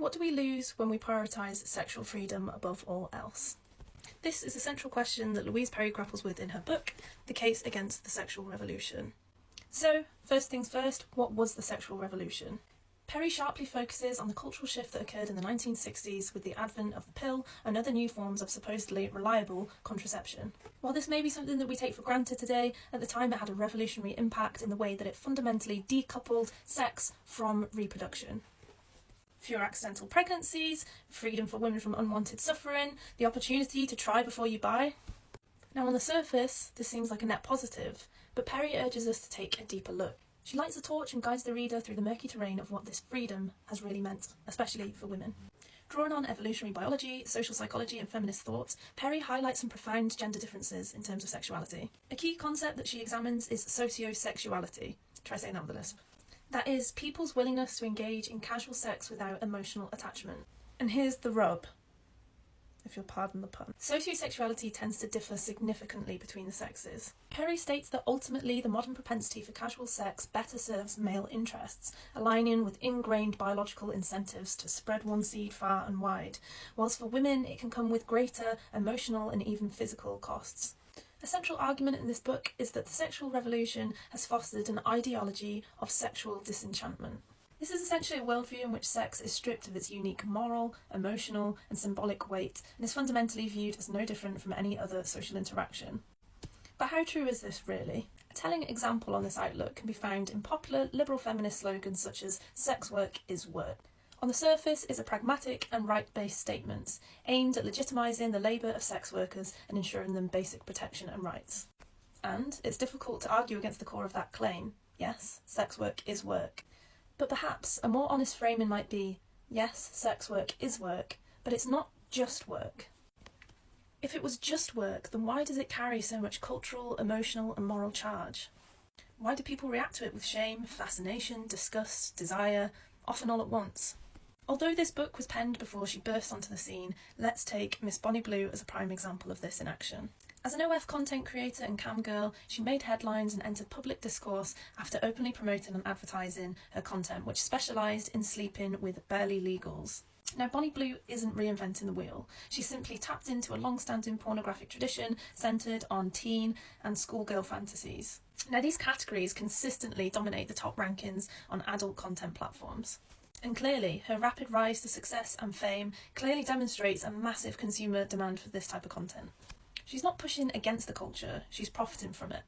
What do we lose when we prioritise sexual freedom above all else? This is a central question that Louise Perry grapples with in her book, The Case Against the Sexual Revolution. So, first things first, what was the sexual revolution? Perry sharply focuses on the cultural shift that occurred in the 1960s with the advent of the pill and other new forms of supposedly reliable contraception. While this may be something that we take for granted today, at the time it had a revolutionary impact in the way that it fundamentally decoupled sex from reproduction. Fewer accidental pregnancies, freedom for women from unwanted suffering, the opportunity to try before you buy. Now on the surface, this seems like a net positive, but Perry urges us to take a deeper look. She lights a torch and guides the reader through the murky terrain of what this freedom has really meant, especially for women. Drawing on evolutionary biology, social psychology and feminist thought, Perry highlights some profound gender differences in terms of sexuality. A key concept that she examines is sociosexuality. Try saying that with a lisp. That is, people's willingness to engage in casual sex without emotional attachment. And here's the rub, if you'll pardon the pun. Sociosexuality tends to differ significantly between the sexes. Perry states that ultimately the modern propensity for casual sex better serves male interests, aligning with ingrained biological incentives to spread one seed far and wide, whilst for women it can come with greater emotional and even physical costs. A central argument in this book is that the sexual revolution has fostered an ideology of sexual disenchantment. This is essentially a worldview in which sex is stripped of its unique moral, emotional and symbolic weight and is fundamentally viewed as no different from any other social interaction. But how true is this really? A telling example on this outlook can be found in popular liberal feminist slogans such as "sex work is work." On the surface is a pragmatic and right-based statements aimed at legitimising the labour of sex workers and ensuring them basic protection and rights. And it's difficult to argue against the core of that claim. Yes, sex work is work. But perhaps a more honest framing might be, yes, sex work is work, but it's not just work. If it was just work, then why does it carry so much cultural, emotional and moral charge? Why do people react to it with shame, fascination, disgust, desire, often all at once? Although this book was penned before she burst onto the scene, let's take Miss Bonnie Blue as a prime example of this in action. As an OF content creator and cam girl, she made headlines and entered public discourse after openly promoting and advertising her content, which specialised in sleeping with barely legals. Now, Bonnie Blue isn't reinventing the wheel. She simply tapped into a long-standing pornographic tradition centred on teen and schoolgirl fantasies. Now, these categories consistently dominate the top rankings on adult content platforms. And clearly, her rapid rise to success and fame clearly demonstrates a massive consumer demand for this type of content. She's not pushing against the culture, she's profiting from it.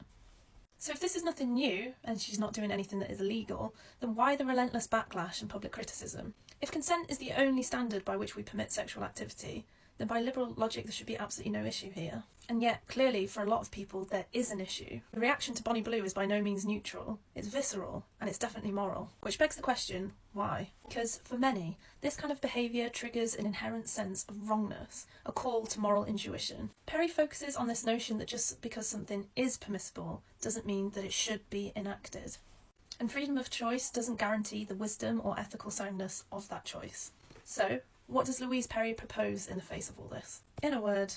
So if this is nothing new, and she's not doing anything that is illegal, then why the relentless backlash and public criticism? If consent is the only standard by which we permit sexual activity, then by liberal logic there should be absolutely no issue here. And yet, clearly, for a lot of people, there is an issue. The reaction to Bonnie Blue is by no means neutral, it's visceral, and it's definitely moral. Which begs the question, why? Because, for many, this kind of behaviour triggers an inherent sense of wrongness, a call to moral intuition. Perry focuses on this notion that just because something is permissible doesn't mean that it should be enacted. And freedom of choice doesn't guarantee the wisdom or ethical soundness of that choice. So, what does Louise Perry propose in the face of all this? In a word,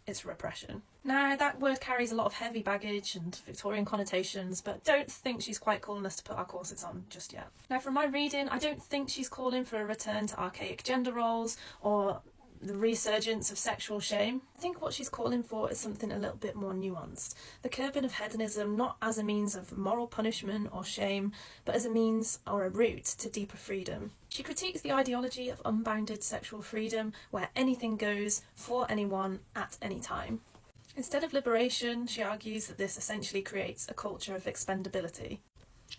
it's repression. Now, that word carries a lot of heavy baggage and Victorian connotations, but don't think she's quite calling us to put our corsets on just yet. Now, from my reading, I don't think she's calling for a return to archaic gender roles or the resurgence of sexual shame. I think what she's calling for is something a little bit more nuanced. The curbing of hedonism not as a means of moral punishment or shame, but as a means or a route to deeper freedom. She critiques the ideology of unbounded sexual freedom where anything goes for anyone at any time. Instead of liberation, she argues that this essentially creates a culture of expendability.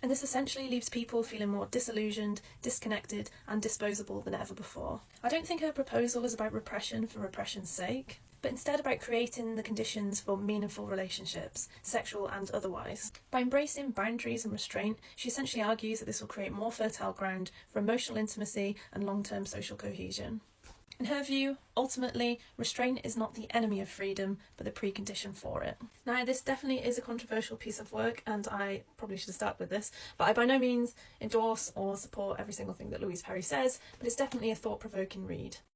And this essentially leaves people feeling more disillusioned, disconnected and disposable than ever before. I don't think her proposal is about repression for repression's sake, but instead about creating the conditions for meaningful relationships, sexual and otherwise. By embracing boundaries and restraint, she essentially argues that this will create more fertile ground for emotional intimacy and long-term social cohesion. In her view, ultimately, restraint is not the enemy of freedom, but the precondition for it. Now, this definitely is a controversial piece of work, and I probably should have started with this, but I by no means endorse or support every single thing that Louise Perry says, but it's definitely a thought-provoking read.